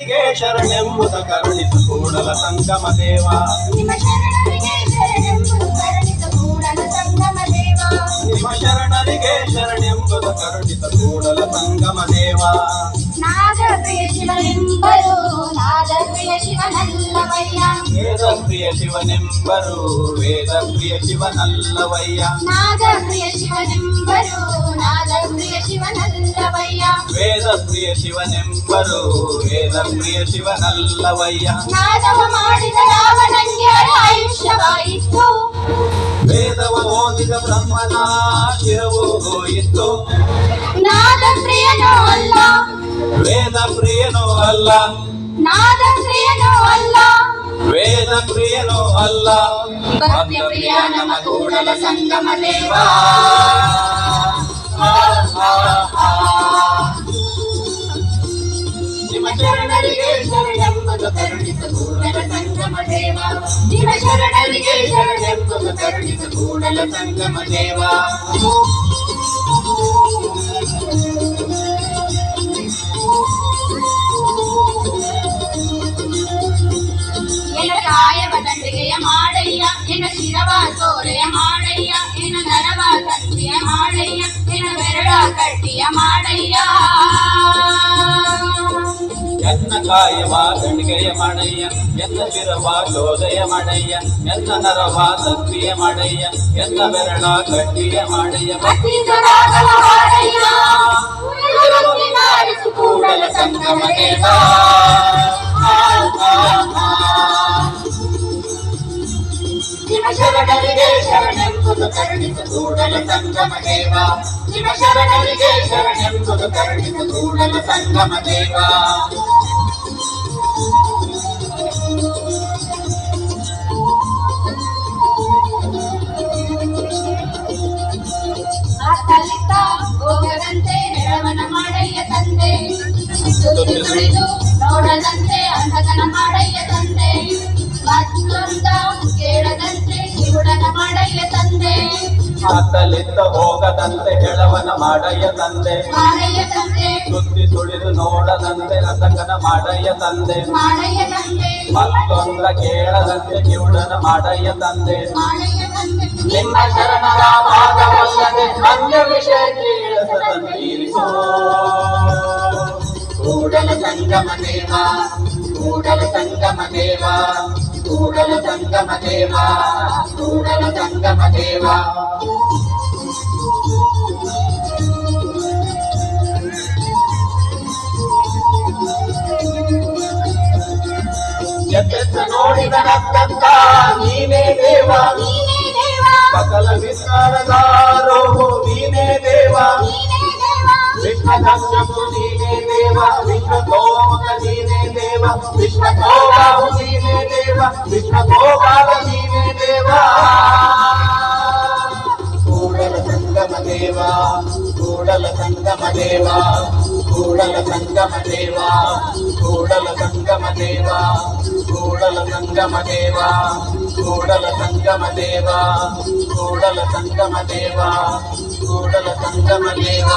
ಶರಣೆಂಬುದ ಕರುಣಿಸು ಕೂಡಲ ಸಂಗಮ ದೇವ. ನಿಮ್ಮ ಶರಣರಿಗೆ ಶರಣೆಂಬುದ ಕರುಣಿಸ ಕೂಡಲ ಸಂಗಮ ದೇವ. ನಾದ ಪ್ರಿಯ ಶಿವನೆಂಬರು ನಾದ ಪ್ರಿಯ ಶಿವನಲ್ಲವಯ್ಯ. ವೇದ ಪ್ರಿಯ ಶಿವನೆಂಬರು ವೇದ ಪ್ರಿಯ ಶಿವನಲ್ಲವಯ್ಯ. ನಾದ ಪ್ರಿಯ ಶಿವನೆಂಬರು ನಾದ ಪ್ರಿಯ ಶಿವನಲ್ಲವಯ್ಯ. ವೇದ ಪ್ರಿಯ ಶಿವನೆಂಬರು ವೇದ ಪ್ರಿಯ ಶಿವನಲ್ಲವಯ್ಯ. ನಾದವ ಮಾಡಿದ ರಾವಣಂಗೆ ಆಯುಷ್ಯವಾಯಿತು. ವೇದವ ಓದಿದ ಬ್ರಹ್ಮನ ಶಿರವು ಹೋಯಿತು. ನಾದ ಪ್ರಿಯನೋ ಅಲ್ಲ ವೇದ ಪ್ರಿಯನೋ ಅಲ್ಲ ನಾದ ಪ್ರಿಯನೋ ಅಲ್ಲ ವೇದ ಪ್ರಿಯನೋ ಅಲ್ಲ ಭಕ್ತಿ ಪ್ರಿಯ ನಮ ಕೂಡಲ ಸಂಗಮ ದೇವ. ನಿಮ್ಮ ಶರಣರಿಗೆ ಶರಣೆಂಬುದು ಕರುಣಿಸ ಕೂಡಲ ಸಂಗಮ ದೇವ. ನಿಮ್ಮ ಶರಣರಿಗೆ ಶರಣೆಂಬುದು ಕರುಣಿಸ ಕೂಡಲ ಸಂಗಮ ದೇವ. ಎನ ಕಾಯವ ದಂಡಿಗೆಯ ಮಾಡಯ್ಯ ಎನ ಶಿರವ ಸೋರೆಯ ಮಾಡಯ್ಯ ಎನ ನರವ ತಂತಿಯ ಮಾಡಯ್ಯ ಎನ ಬೆರಳ ಕಟ್ಟಿಯ ಮಾಡಯ್ಯ. ಎನ್ನ ಕಾಯವ ಗಂಡಿಗೆಯ ಮಾಡಯ್ಯ ಎನ್ನ ಶಿರವ ಶೋಧೆಯ ಮಾಡಯ್ಯ ಎನ್ನ ನರವ ತಂತಿಯ ಮಾಡಯ್ಯ ಎನ್ನ ಬೆರಳ ಕಟ್ಟಿಯ ಮಾಡಯ್ಯ. ಕೂಡಲ ಸಂಗಮ ದೇವ. ನಿಮ್ಮ ಶರಣರಿಗೆ ಶರಣೆಂಬುದು ಕರುಣಿಸ ಕೂಡಲ ಸಂಗಮ ದೇವ. ನಿಮ್ಮ ಶರಣರಿಗೆ ಶರಣೆಂಬುದು ಕರುಣಿಸ ಕೂಡಲ ಸಂಗಮ ದೇವ. ಅತ್ತಲಿತ್ತ ಹೋಗದಂತೆ ನೆರವನ ಮಾಡಯ್ಯ ತಂದೆ. ಸುತ್ತಿ ಸುಳಿದು ನೋಡದಂತೆ ಅಂಧಕನ ಮಾಡಯ್ಯ ತಂದೆ. ಮತ್ತೊಂದ ಕೇಳದಂತೆ ಕಿವುಡನ ಮಾಡಯ್ಯ ತಂದೆ. ಅತ್ತಲಿತ್ತ ಹೋಗದಂತೆ ಕೆಳವನ ಮಾಡಯ್ಯ ತಂದೆ. ಮಾಡಯ್ಯ ತಂದೆ ಸುತ್ತಿ ಸುಳಿದು ನೋಡದಂತೆ ಅಂಧಕನ ಮಾಡಯ್ಯ ತಂದೆ. ಮಾಡಯ್ಯ ತಂದೆ ಮತ್ತೊಂದ ಕೇಳದಂತೆ ಕಿವುಡನ ಮಾಡಯ್ಯ ತಂದೆ. ಮಾಡಯ್ಯ ತಂದೆ. ನಿಮ್ಮ ಶರಣರ ಪಾದವಲ್ಲದೆ ಅನ್ಯ ವಿಷಯ ಕೇಳಿಸದಂತೀರಿಸೋ ಕೂಡಲ ಸಂಗಮ ದೇವ. ಕೂಡಲ ಸಂಗಮ ದೇವ ಕೂಡಲ ಸಂಗಮ ದೇವ ಕೂಡಲ ಸಂಗಮ ದೇವ. ಎತ್ತೆತ್ತ ನೋಡಿದ ನಕ್ಕಂತ ನೀನೇ ದೇವ. ನೀನೇ ದೇವ ಸಕಲ ವಿಚಾರದಾರೋ ನೀನೇ ದೇವ. ನೀನೇ ದೇವ ವಿಶ್ವಕಶ್ಯಪು ನೀನೇ ದೇವ. ವಿಶ್ವತೋಮುಖ ನೀನೇ ದೇವ. ವಿಶ್ವತೋಬಾಹು ನೀನೇ ದೇವ. ವಿಶ್ವತೋಬಾಲ ನೀನೇ ದೇವ. ಕೂಡಲ ಸಂಗಮ ದೇವ ಕೂಡಲ ಸಂಗಮ ದೇವ ಕೂಡಲ ಸಂಗಮ ದೇವ ಕೂಡಲ ಸಂಗಮ ದೇವ ಕೂಡಲ ಸಂಗಮ ದೇವ ಕೂಡಲ ಸಂಗಮ ದೇವ ಕೂಡಲ ಸಂಗಮ ದೇವ ಕೂಡಲ ಸಂಗಮ ದೇವ.